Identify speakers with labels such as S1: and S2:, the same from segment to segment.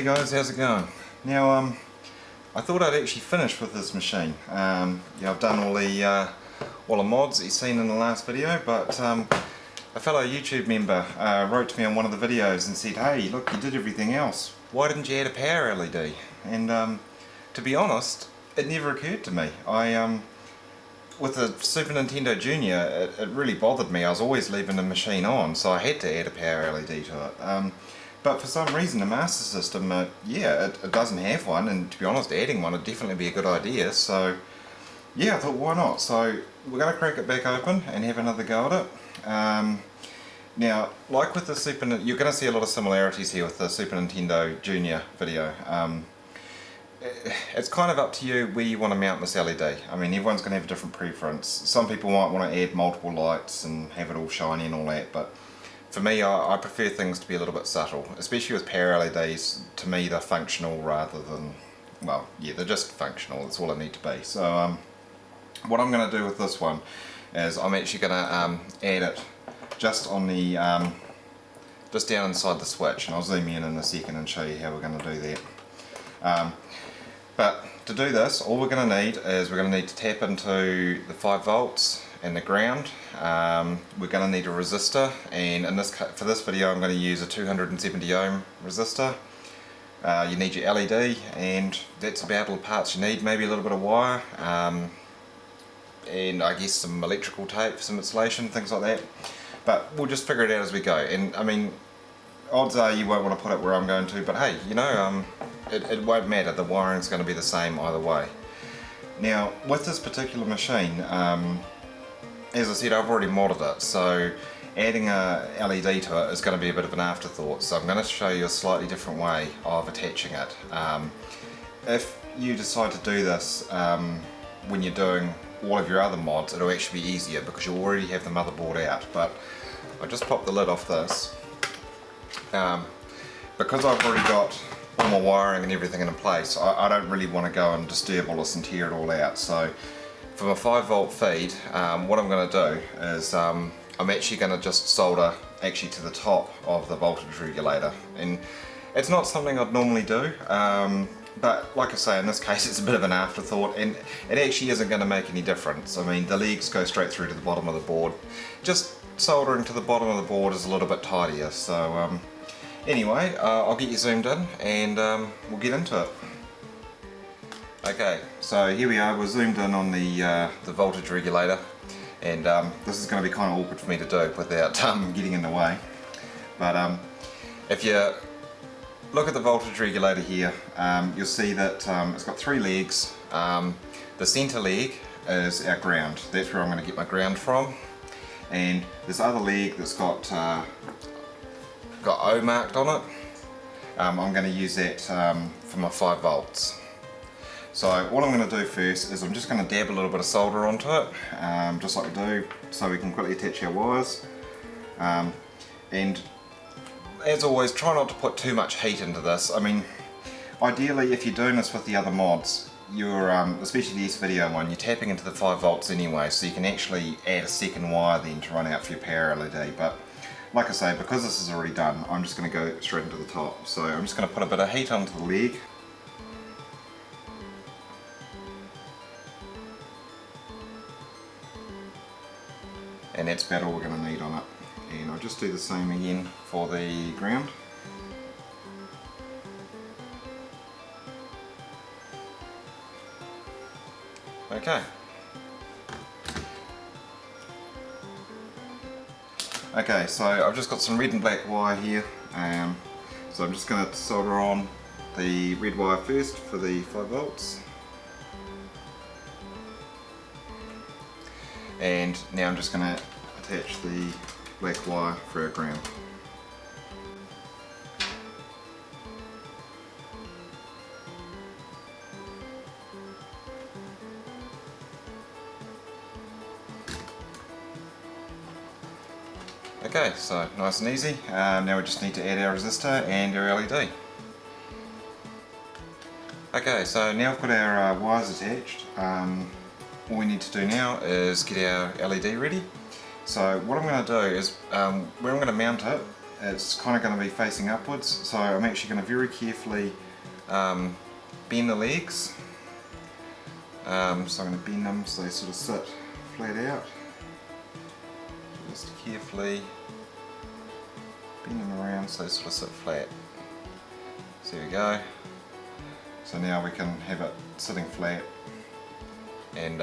S1: Hey guys, how's it going? Now, I thought I'd actually finish with this machine. I've done all the mods that you've seen in the last video, but a fellow YouTube member wrote to me on one of the videos and said, hey, look, you did everything else. Why didn't you add a power LED? And to be honest, it never occurred to me. With the Super Nintendo Junior, it really bothered me. I was always leaving the machine on, so I had to add a power LED to it. But for some reason the Master System, it doesn't have one, and to be honest, adding one would definitely be a good idea, so yeah, I thought why not. So we're going to crack it back open and have another go at it. Now, like with the you're going to see a lot of similarities here with the Super Nintendo Junior video. It's kind of up to you where you want to mount this LED. I mean, everyone's going to have a different preference. Some people might want to add multiple lights and have it all shiny and all that, but for me, I prefer things to be a little bit subtle, especially with power LEDs. To me, they're functional rather than, well, yeah, they're just functional. That's all they need to be. So what I'm going to do with this one is I'm actually going to add it just on the, just down inside the switch, and I'll zoom in a second and show you how we're going to do that. But to do this, all we're going to need is we're going to need to tap into the 5 volts and the ground. We're going to need a resistor, and for this video I'm going to use a 270 ohm resistor. You need your LED, and that's about all the parts you need. Maybe a little bit of wire, and I guess some electrical tape for some installation, things like that. But we'll just figure it out as we go. And I mean, odds are you won't want to put it where I'm going to, but hey, you know, it won't matter. The wiring's going to be the same either way. Now, with this particular machine, as I said, I've already modded it, so adding a LED to it is going to be a bit of an afterthought, so I'm going to show you a slightly different way of attaching it. If you decide to do this when you're doing all of your other mods, it'll actually be easier because you already have the motherboard out, but I'll just pop the lid off this. Because I've already got all my wiring and everything in place, I don't really want to go and disturb all this and tear it all out. So for my 5 volt feed, what I'm going to do is I'm actually going to just solder to the top of the voltage regulator, and it's not something I'd normally do, but like I say, in this case it's a bit of an afterthought, and it actually isn't going to make any difference. I mean, the legs go straight through to the bottom of the board. Just soldering to the bottom of the board is a little bit tidier. So anyway, I'll get you zoomed in and we'll get into it. Okay, so here we are, we're zoomed in on the voltage regulator, and this is going to be kind of awkward for me to do without getting in the way. But if you look at the voltage regulator here, you'll see that it's got 3 legs. The centre leg is our ground. That's where I'm going to get my ground from. And this other leg that's got O marked on it, I'm going to use that for my 5 volts. So what I'm going to do first is I'm just going to dab a little bit of solder onto it, just like we do, so we can quickly attach our wires. And as always, try not to put too much heat into this. I mean, ideally if you're doing this with the other mods, you're, especially this video one, you're tapping into the 5 volts anyway, so you can actually add a second wire then to run out for your power LED. But like I say, because this is already done, I'm just going to go straight into the top. So I'm just going to put a bit of heat onto the leg. And that's about all we're going to need on it. And I'll just do the same again for the ground. Okay. Okay, so I've just got some red and black wire here. So I'm just going to solder on the red wire first for the 5 volts. And now I'm just going to attach the black wire for our ground. Okay, so nice and easy. Now we just need to add our resistor and our LED. Okay, so now we've got our wires attached. All we need to do now is get our LED ready. So what I'm going to do is, where I'm going to mount it it's kind of going to be facing upwards, so I'm actually going to very carefully bend the legs. So I'm going to bend them so they sort of sit flat out. Just carefully bend them around so they sort of sit flat. So there we go. So now we can have it sitting flat and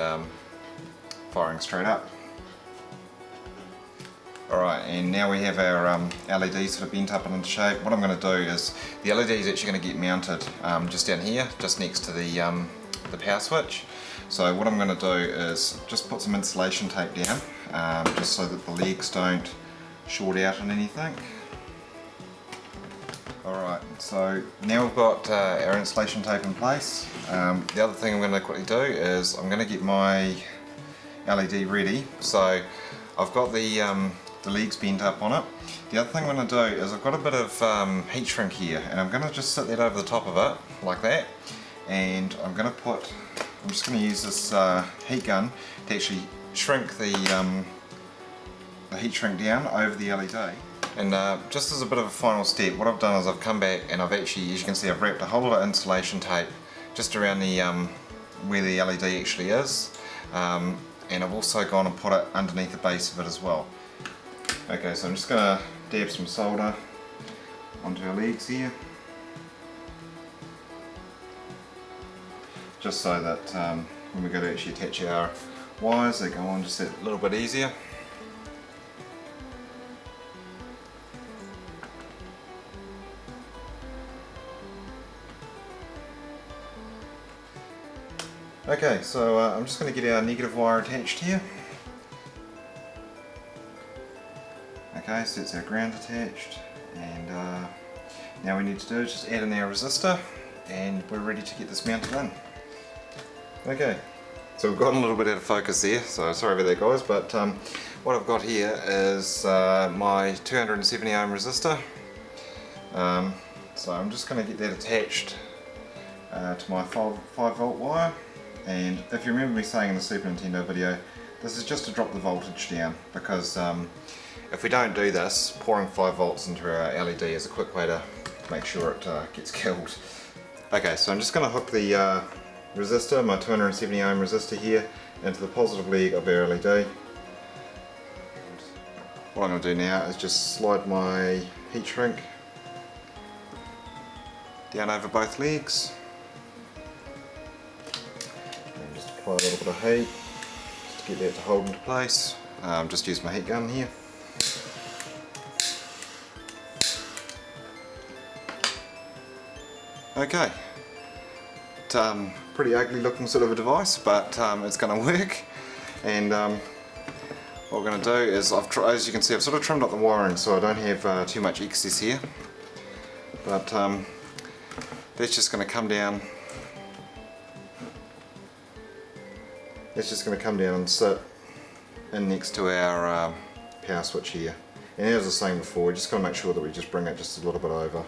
S1: firing straight up. Alright, and now we have our LED sort of bent up and into shape. What I'm going to do is, the LED is actually going to get mounted just down here, just next to the power switch. So what I'm going to do is just put some insulation tape down, just so that the legs don't short out on anything. Alright, so now we've got our insulation tape in place. The other thing I'm going to quickly do is I'm going to get my LED ready. So I've got the legs bent up on it. The other thing I'm going to do is I've got a bit of heat shrink here, and I'm going to just sit that over the top of it like that, and I'm just going to use this heat gun to actually shrink the heat shrink down over the LED. And just as a bit of a final step, what I've done is I've come back and I've actually, as you can see, I've wrapped a whole lot of insulation tape just around the where the LED actually is, and I've also gone and put it underneath the base of it as well. Okay, so I'm just going to dab some solder onto our legs here, just so that when we go to actually attach our wires, they go on just a little bit easier. Okay, so I'm just going to get our negative wire attached here. Okay, so that's our ground attached, and now we need to do is just add in our resistor, and we're ready to get this mounted in. Okay, so we've gotten a little bit out of focus there, so sorry about that guys, but what I've got here is my 270 ohm resistor. So I'm just going to get that attached to my 5 volt wire. And if you remember me saying in the Super Nintendo video, this is just to drop the voltage down, because if we don't do this, pouring 5 volts into our LED is a quick way to make sure it gets killed. Okay, so I'm just going to hook the resistor, my 270 ohm resistor here, into the positive leg of our LED. What I'm going to do now is just slide my heat shrink down over both legs. Apply a little bit of heat just to get that to hold into place. Just use my heat gun here. Okay, it's pretty ugly looking sort of a device, but it's going to work. And what we're going to do is, as you can see, I've sort of trimmed up the wiring so I don't have too much excess here. But that's just going to come down. It's just going to come down and sit in next to our power switch here. And as I was saying before, we just got to make sure that we just bring it just a little bit over.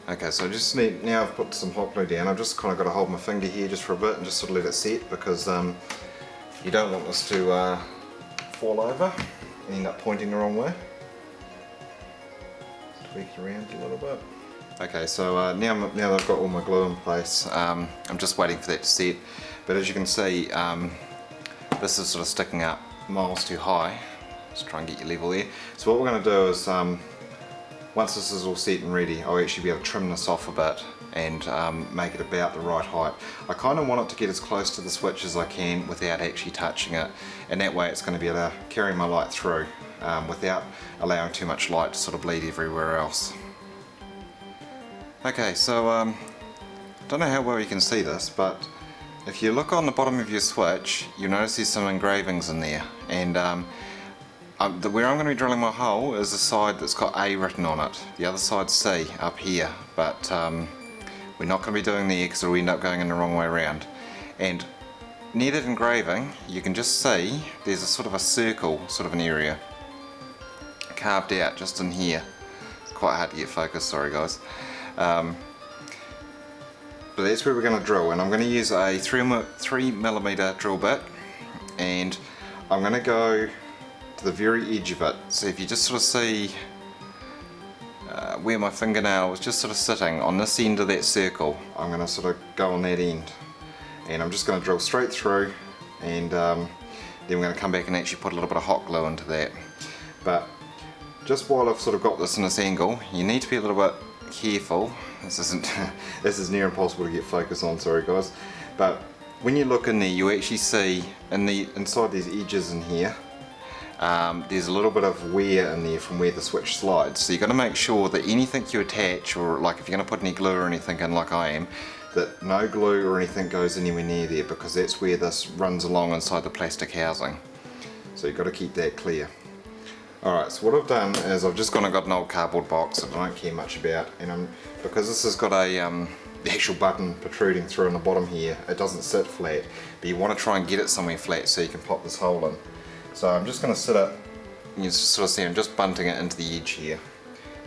S1: Okay, so I just need, now I've put some hot glue down, I've just kind of got to hold my finger here just for a bit and just sort of let it set, because you don't want this to fall over and end up pointing the wrong way. Tweak it around a little bit. Okay, so now that I've got all my glue in place, I'm just waiting for that to set. But as you can see, this is sort of sticking up miles too high. Just try and get your level there. So what we're going to do is, once this is all set and ready, I'll actually be able to trim this off a bit and make it about the right height. I kind of want it to get as close to the switch as I can without actually touching it, and that way it's going to be able to carry my light through without allowing too much light to sort of bleed everywhere else. Okay, so don't know how well you can see this, but if you look on the bottom of your switch, you'll notice there's some engravings in there, and where I'm going to be drilling my hole is the side that's got A written on it. The other side's C up here, but we're not going to be doing there because it'll end up going in the wrong way around. And near that engraving, you can just see there's a sort of a circle, sort of an area carved out just in here. It's quite hard to get focused, sorry guys. But that's where we're going to drill, and I'm going to use a 3mm drill bit, and I'm going to go to the very edge of it. So if you just sort of see where my fingernail was just sort of sitting on this end of that circle, I'm going to sort of go on that end, and I'm just going to drill straight through, and then we're going to come back and actually put a little bit of hot glue into that. But just while I've sort of got this in this angle, you need to be a little bit careful. This is near impossible to get focus on, sorry guys. But when you look in there, you actually see inside these edges in here, there's a little bit of wear in there from where the switch slides. So you've got to make sure that anything you attach, or like if you're going to put any glue or anything in like I am, that no glue or anything goes anywhere near there, because that's where this runs along inside the plastic housing. So you've got to keep that clear. Alright, so what I've done is I've just gone and got an old cardboard box that I don't care much about, and because this has got the actual button protruding through on the bottom here, it doesn't sit flat, but you want to try and get it somewhere flat so you can pop this hole in. So I'm just going to sit it, you sort of see I'm just bunting it into the edge here,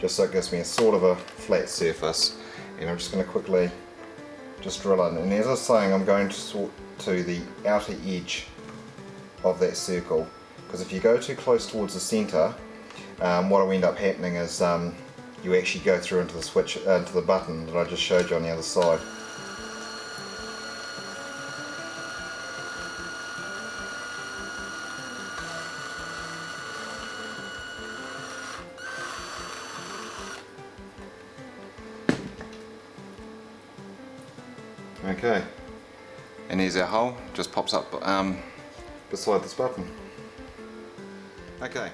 S1: just so it gives me a sort of a flat surface, and I'm just going to quickly just drill in. And as I was saying, I'm going to the outer edge of that circle, because if you go too close towards the centre, what will end up happening is you actually go through into the switch, into the button that I just showed you on the other side. Okay, and there's our hole, just pops up beside this button. Okay,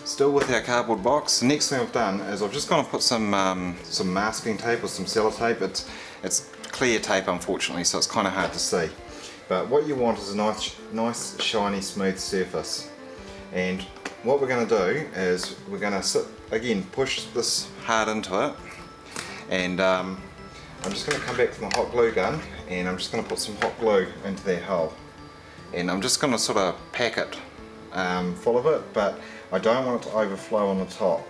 S1: still with our cardboard box, the next thing I've done is I've just gone and put some masking tape or some sellotape. It's clear tape unfortunately, so it's kind of hard to see. But what you want is a nice shiny smooth surface. And what we're going to do is we're going to push this hard into it, and I'm just going to come back to my hot glue gun, and I'm just going to put some hot glue into that hole, and I'm just going to sort of pack it full of it, but I don't want it to overflow on the top.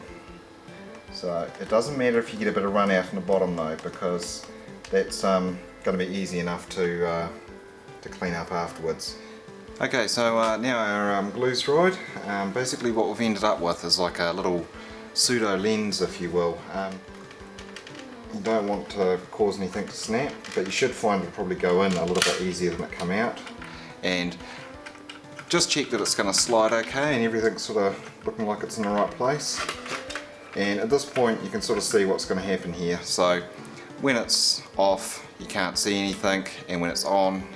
S1: So it doesn't matter if you get a bit of run out in the bottom though, because that's going to be easy enough to clean up afterwards. Okay, so now our glue's dried. Basically what we've ended up with is like a little pseudo lens, if you will. You don't want to cause anything to snap, but you should find it'll probably go in a little bit easier than it come out. And just check that it's going to slide okay and everything's sort of looking like it's in the right place. And at this point you can sort of see what's going to happen here. So when it's off you can't see anything, and when it's on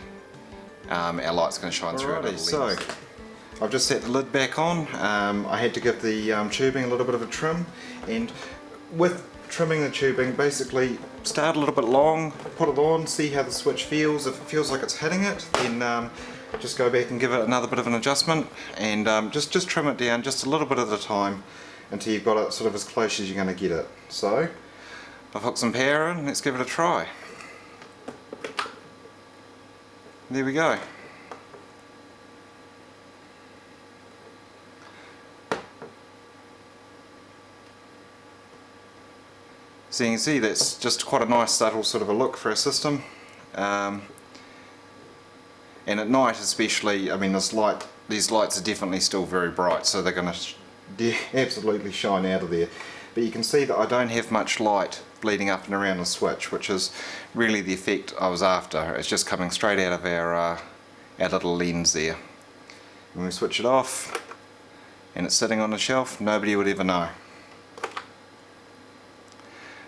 S1: our light's going to shine through it. So I've just set the lid back on. I had to give the tubing a little bit of a trim, and with trimming the tubing, basically start a little bit long, put it on, see how the switch feels. If it feels like it's hitting it, then just go back and give it another bit of an adjustment, and just trim it down just a little bit at a time until you've got it sort of as close as you're going to get it. So I've hooked some power in, let's give it a try. There we go. So you can see that's just quite a nice subtle sort of a look for a system. And at night especially, I mean these lights are definitely still very bright, so they're going to absolutely shine out of there. But you can see that I don't have much light bleeding up and around the switch, which is really the effect I was after. It's just coming straight out of our little lens there. When we switch it off and it's sitting on the shelf, nobody would ever know.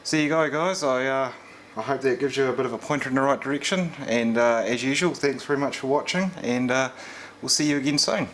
S1: So there you go guys, I hope that gives you a bit of a pointer in the right direction, and as usual, thanks very much for watching, and we'll see you again soon.